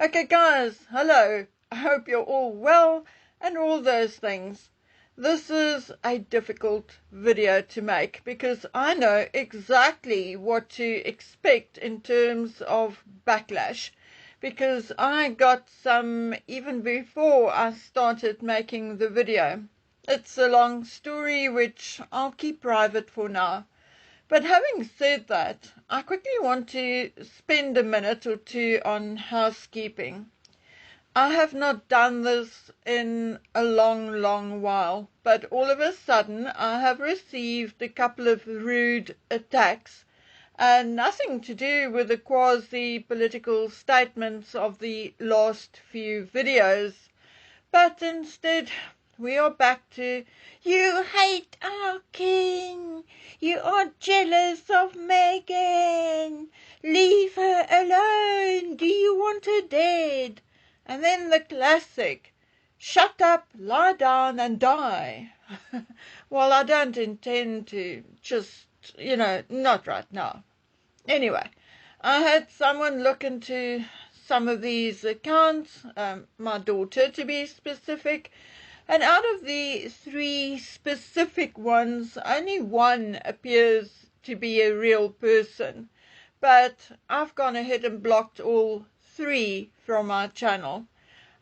Okay guys, hello. I hope you're all well and all those things. This is a difficult video to make because I know exactly what to expect in terms of backlash, because I got some even before I started making the video. It's a long story which I'll keep private for now. But having said that, I quickly want to spend a minute or two on housekeeping. I have not done this in a long while, but all of a sudden I have received a couple of rude attacks, and nothing to do with the quasi-political statements of the last few videos, but instead we are back to, "You hate our king, you are jealous of Meghan, leave her alone, do you want her dead?" And then the classic, "Shut up, lie down and die." Well, I don't intend to just, not right now. Anyway, I had someone look into some of these accounts, my daughter to be specific, and out of the 3 specific ones, only one appears to be a real person. But I've gone ahead and blocked all 3 from my channel.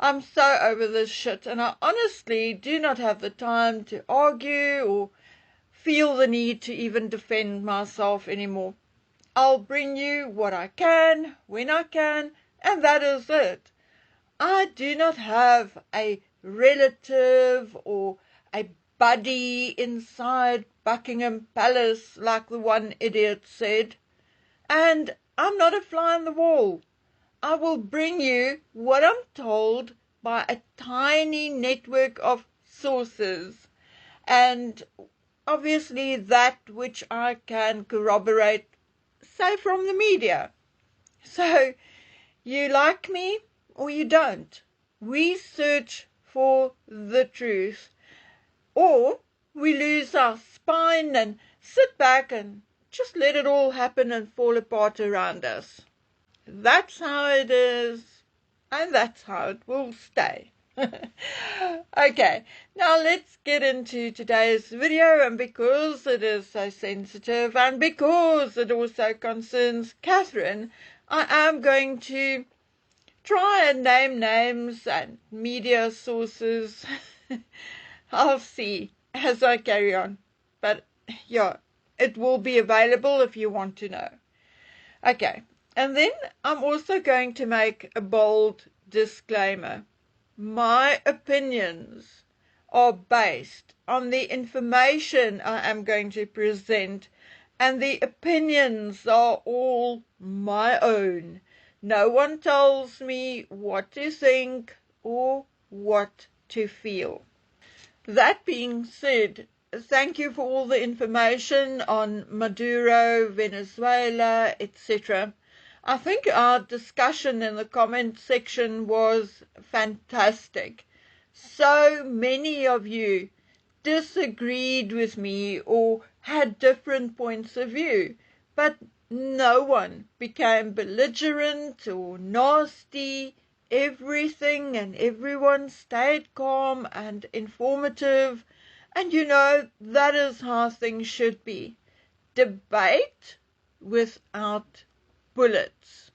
I'm so over this shit, and I honestly do not have the time to argue or feel the need to even defend myself anymore. I'll bring you what I can, when I can, and that is it. I do not have a relative or a buddy inside Buckingham Palace like the one idiot said. And I'm not a fly on the wall. I will bring you what I'm told by a tiny network of sources, and obviously that which I can corroborate, say, from the media. So, you like me or you don't. We search for the truth, or we lose our spine and sit back and just let it all happen and fall apart around us. That's how it is, and that's how it will stay. Okay, now let's get into today's video, and because it is so sensitive and because it also concerns Catherine, I am going to try and name names and media sources. I'll see as I carry on, but yeah, it will be available if you want to know. Okay, and then I'm also going to make a bold disclaimer. My opinions are based on the information I am going to present, and the opinions are all my own. No one tells me what to think or what to feel. That being said, thank you for all the information on Maduro, Venezuela, etc. I think our discussion in the comment section was fantastic. So many of you disagreed with me or had different points of view, but no one became belligerent or nasty. Everything and everyone stayed calm and informative, and that is how things should be. Debate without bullets.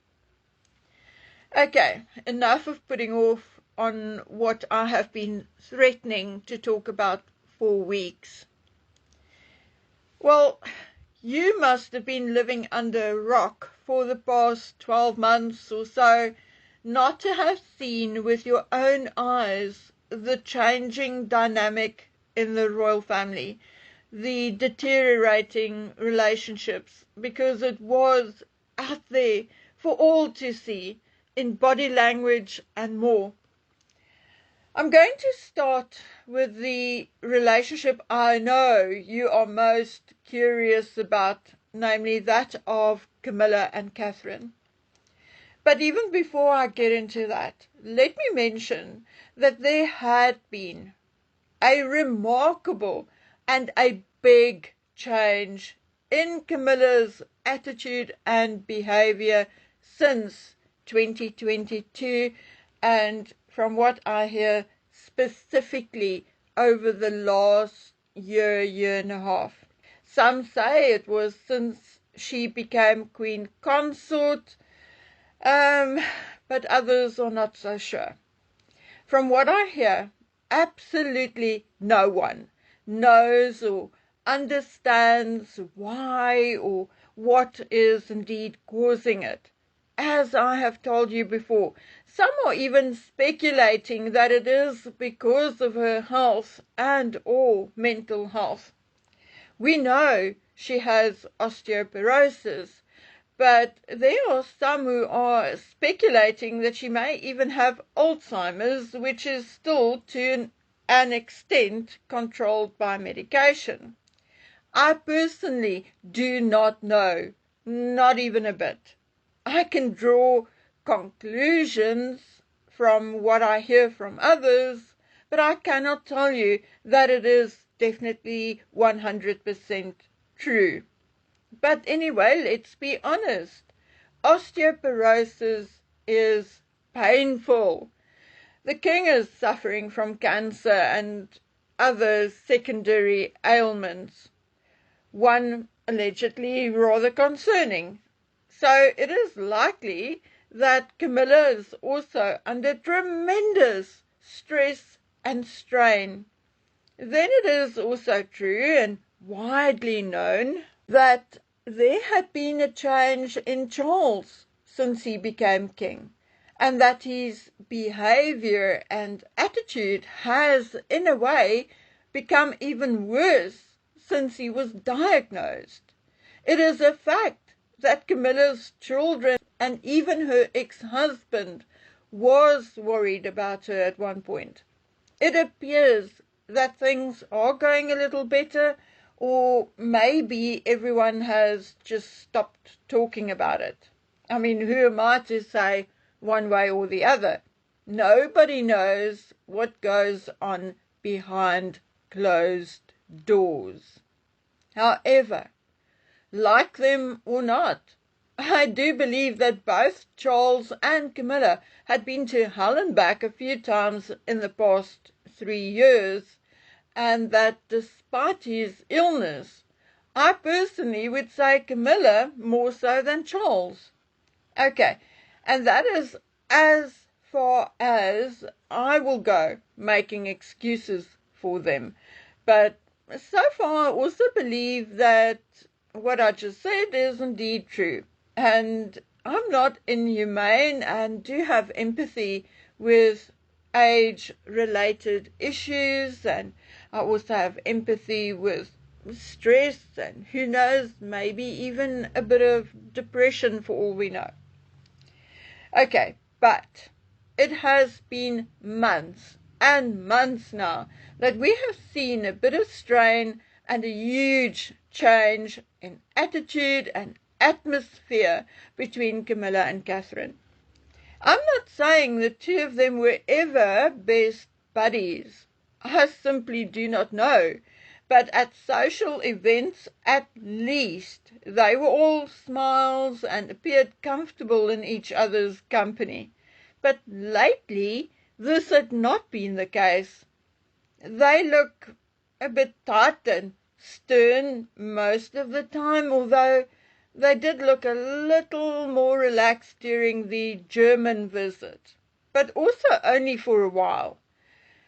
Okay, enough of putting off on what I have been threatening to talk about for weeks. Well, you must have been living under a rock for the past 12 months or so not to have seen with your own eyes the changing dynamic in the royal family, the deteriorating relationships, because it was out there for all to see in body language and more. I'm going to start with the relationship I know you are most curious about, namely that of Camilla and Catherine. But even before I get into that, let me mention that there had been a remarkable and a big change in Camilla's attitude and behavior since 2022, and from what I hear, specifically over the last year and a half. Some say it was since she became Queen Consort, but others are not so sure. From what I hear, absolutely no one knows or understands why or what is indeed causing it. As I have told you before, some are even speculating that it is because of her health and or mental health. We know she has osteoporosis, but there are some who are speculating that she may even have Alzheimer's, which is still to an extent controlled by medication. I personally do not know, not even a bit. I can draw conclusions from what I hear from others, but I cannot tell you that it is definitely 100% true. But anyway, let's be honest. Osteoporosis is painful. The king is suffering from cancer and other secondary ailments, one allegedly rather concerning. So it is likely that Camilla is also under tremendous stress and strain. Then it is also true and widely known that there had been a change in Charles since he became king, and that his behavior and attitude has, in a way, become even worse since he was diagnosed. It is a fact that Camilla's children and even her ex-husband was worried about her at one point. It appears that things are going a little better, or maybe everyone has just stopped talking about it. I mean, who am I to say one way or the other? Nobody knows what goes on behind closed doors. However, like them or not, I do believe that both Charles and Camilla had been to hell and back a few times in the past 3 years, and that despite his illness, I personally would say Camilla more so than Charles. Okay, and that is as far as I will go making excuses for them. But so far I also believe that what I just said is indeed true. And I'm not inhumane and do have empathy with age-related issues, and I also have empathy with stress and who knows, maybe even a bit of depression for all we know. Okay, but it has been months and months now that we have seen a bit of strain and a huge change in attitude and atmosphere between Camilla and Catherine. I'm not saying the two of them were ever best buddies. I simply do not know. But at social events, at least, they were all smiles and appeared comfortable in each other's company. But lately, this had not been the case. They look a bit tight and stern most of the time, although they did look a little more relaxed during the German visit, but also only for a while.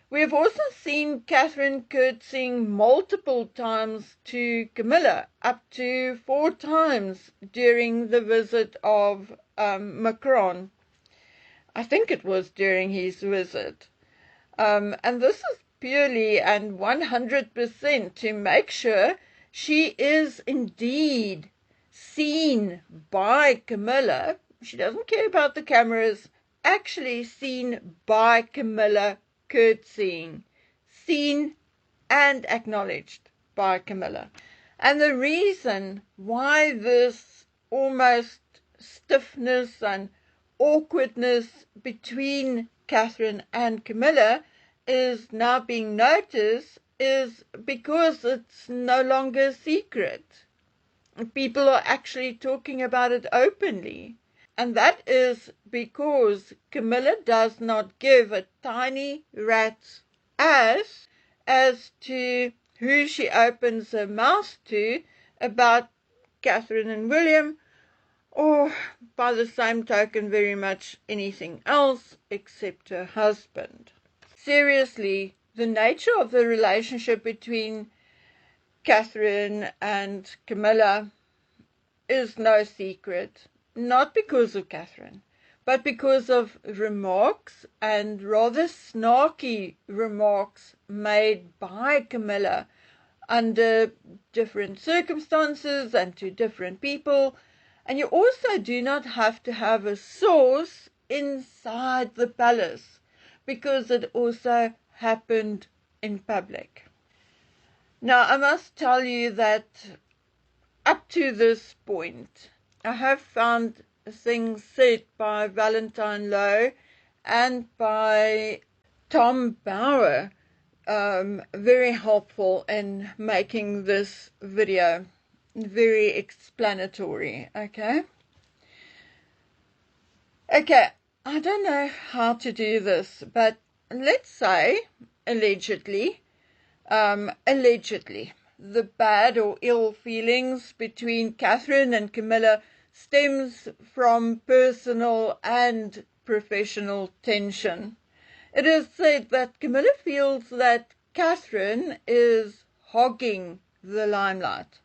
We have also seen Catherine curtsying multiple times to Camilla, up to 4 times during the visit of Macron. I think it was during his visit. And this is purely and 100% to make sure she is indeed seen by Camilla. She doesn't care about the cameras, actually seen by Camilla curtsying, seen and acknowledged by Camilla. And the reason why this almost stiffness and awkwardness between Catherine and Camilla is now being noticed is because it's no longer a secret. People are actually talking about it openly. And that is because Camilla does not give a tiny rat's ass as to who she opens her mouth to about Catherine and William, or by the same token very much anything else except her husband. Seriously, the nature of the relationship between Catherine and Camilla is no secret, not because of Catherine, but because of remarks, and rather snarky remarks, made by Camilla under different circumstances and to different people. And you also do not have to have a source inside the palace, because it also happened in public. Now, I must tell you that up to this point, I have found things said by Valentine Lowe and by Tom Bauer very helpful in making this video very explanatory. Okay, I don't know how to do this, but let's say allegedly, the bad or ill feelings between Catherine and Camilla stems from personal and professional tension. It is said that Camilla feels that Catherine is hogging the limelight,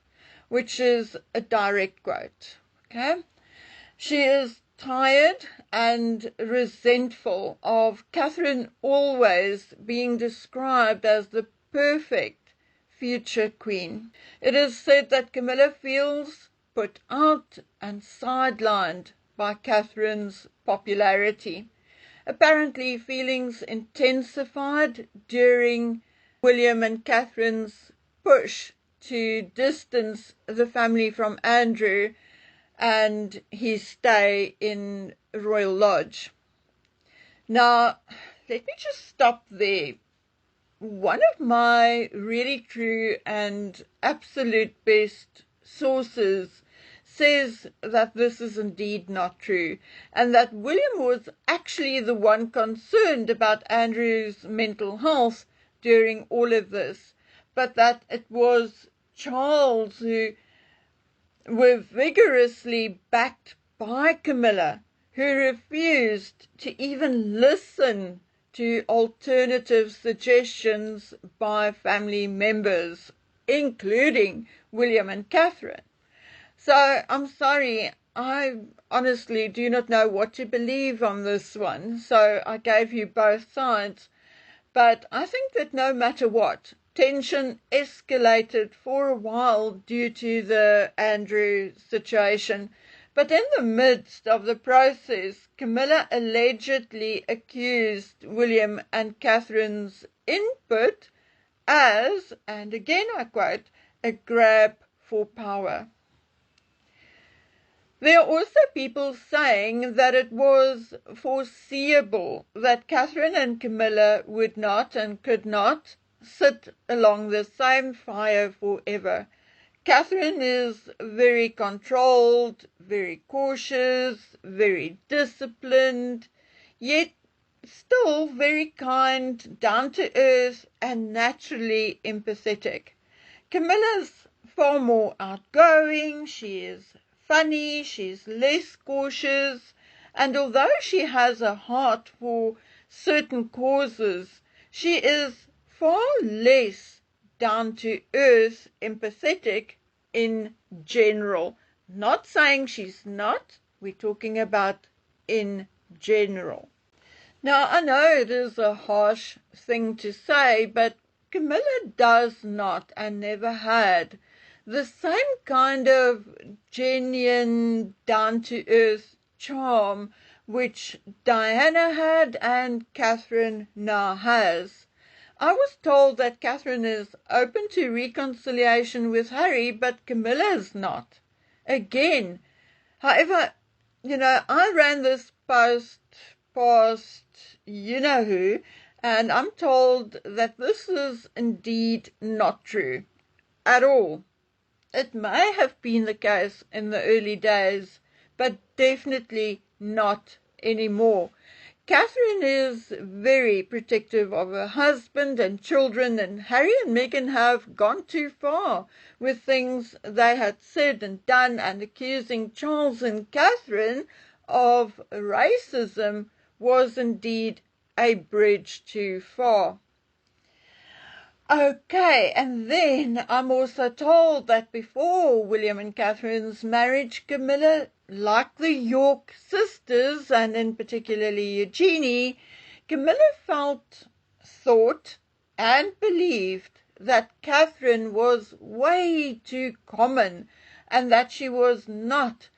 which is a direct quote. Okay? She is tired and resentful of Catherine always being described as the perfect future queen. It is said that Camilla feels put out and sidelined by Catherine's popularity. Apparently, feelings intensified during William and Catherine's push to distance the family from Andrew and his stay in Royal Lodge. Now, let me just stop there. One of my really true and absolute best sources says that this is indeed not true, and that William was actually the one concerned about Andrew's mental health during all of this, but that it was Charles who were vigorously backed by Camilla, who refused to even listen to alternative suggestions by family members, including William and Catherine. So I'm sorry, I honestly do not know what to believe on this one, so I gave you both sides. But I think that no matter what, tension escalated for a while due to the Andrew situation. But in the midst of the process, Camilla allegedly accused William and Catherine's input as, and again I quote, a grab for power. There are also people saying that it was foreseeable that Catherine and Camilla would not and could not sit along the same fire forever. Catherine is very controlled, very cautious, very disciplined, yet still very kind, down to earth, and naturally empathetic. Camilla's far more outgoing, she is funny, she's less cautious, and although she has a heart for certain causes, she is far less down to earth, empathetic in general. Not saying she's not, we're talking about in general. Now, I know it is a harsh thing to say, but Camilla does not and never had the same kind of genuine, down-to-earth charm which Diana had and Catherine now has. I was told that Catherine is open to reconciliation with Harry, but Camilla is not. Again, however, I ran this post past you-know-who, and I'm told that this is indeed not true at all. It may have been the case in the early days, but definitely not anymore. Catherine is very protective of her husband and children, and Harry and Meghan have gone too far with things they had said and done, and accusing Charles and Catherine of racism was indeed a bridge too far. Okay, and then I'm also told that before William and Catherine's marriage, Camilla, like the York sisters, and in particularly Eugenie, Camilla thought, and believed that Catherine was way too common and that she was not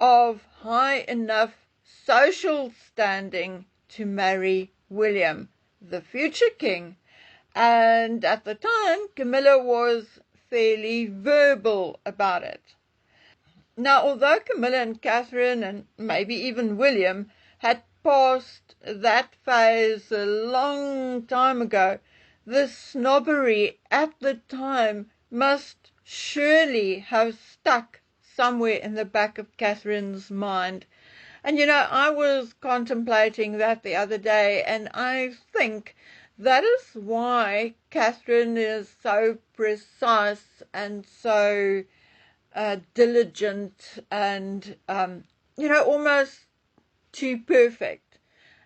of high enough social standing to marry William, the future king. And at the time, Camilla was fairly verbal about it. Now, although Camilla and Catherine, and maybe even William, had passed that phase a long time ago, the snobbery at the time must surely have stuck somewhere in the back of Catherine's mind. And I was contemplating that the other day, and I think that is why Catherine is so precise and so diligent and, almost too perfect.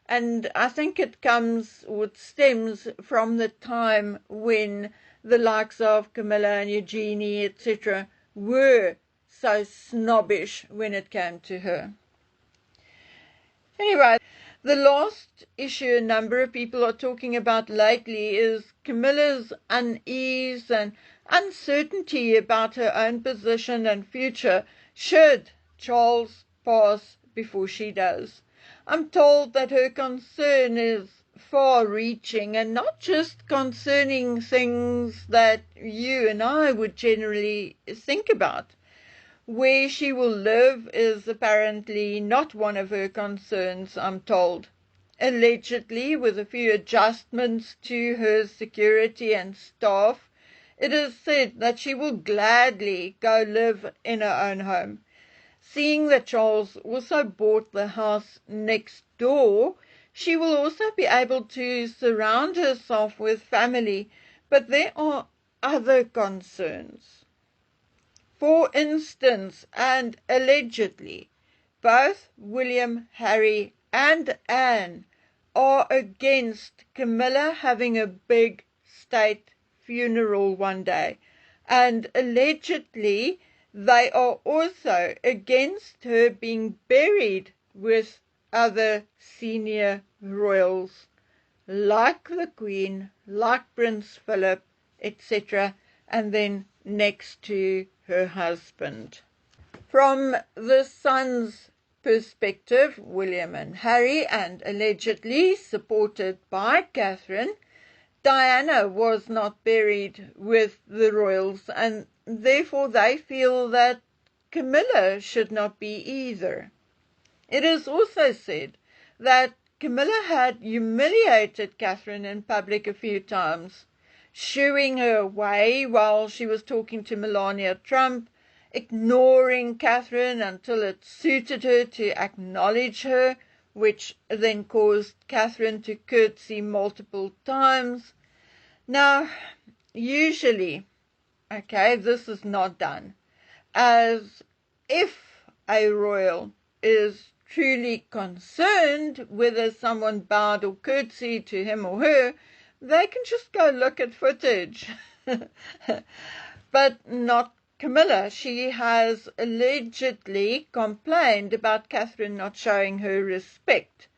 And I think it stems from the time when the likes of Camilla and Eugenie, etc., were so snobbish when it came to her. Anyway, the last issue a number of people are talking about lately is Camilla's unease and uncertainty about her own position and future should Charles pass before she does. I'm told that her concern is far-reaching and not just concerning things that you and I would generally think about. Where she will live is apparently not one of her concerns, I'm told. Allegedly, with a few adjustments to her security and staff, it is said that she will gladly go live in her own home. Seeing that Charles also bought the house next door, she will also be able to surround herself with family, but there are other concerns. For instance, and allegedly, both William, Harry, and Anne are against Camilla having a big state funeral one day, and allegedly they are also against her being buried with other senior royals, like the Queen, like Prince Philip, etc., and then next to her husband. From the son's perspective, William and Harry, and allegedly supported by Catherine, Diana was not buried with the royals, and therefore they feel that Camilla should not be either. It is also said that Camilla had humiliated Catherine in public a few times, shooing her away while she was talking to Melania Trump, ignoring Catherine until it suited her to acknowledge her, which then caused Catherine to curtsy multiple times. Now, usually, this is not done, as if a royal is truly concerned whether someone bowed or curtsied to him or her, they can just go look at footage. But not Camilla. She has allegedly complained about Catherine not showing her respect,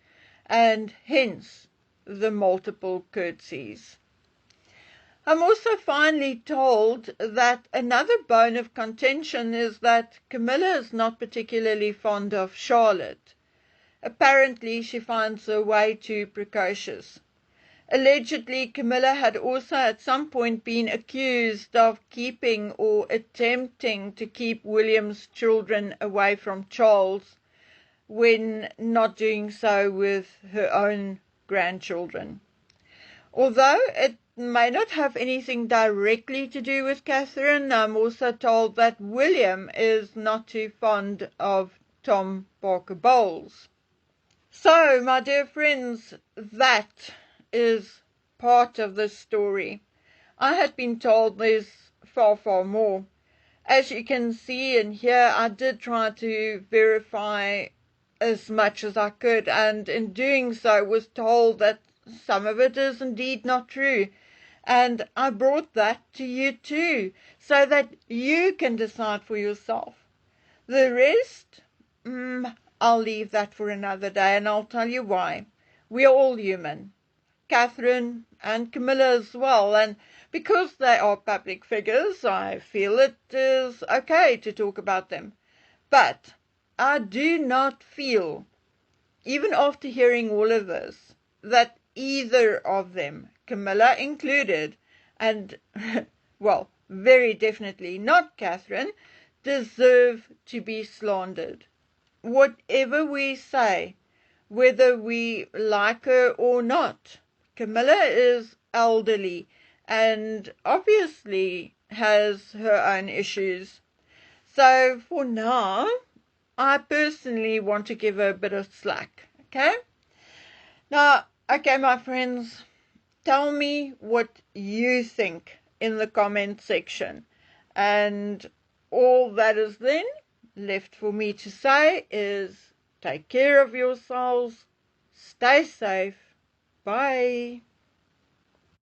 and hence the multiple curtsies. I'm also finally told that another bone of contention is that Camilla is not particularly fond of Charlotte. Apparently she finds her way too precocious. Allegedly, Camilla had also at some point been accused of keeping or attempting to keep William's children away from Charles when not doing so with her own grandchildren. Although it may not have anything directly to do with Catherine, I'm also told that William is not too fond of Tom Parker Bowles. So, my dear friends, that is part of the story. I had been told there's far, far more. As you can see and hear, I did try to verify as much as I could, and in doing so was told that some of it is indeed not true. And I brought that to you too, so that you can decide for yourself. The rest, I'll leave that for another day, and I'll tell you why. We are all human. Catherine and Camilla as well, and because they are public figures, I feel it is okay to talk about them. But I do not feel, even after hearing all of this, that either of them, Camilla included, and, well, very definitely not Catherine, deserve to be slandered. Whatever we say, whether we like her or not, Camilla is elderly and obviously has her own issues. So for now, I personally want to give her a bit of slack, okay? Now, okay, my friends, tell me what you think in the comment section. And all that is then left for me to say is take care of yourselves, stay safe, bye.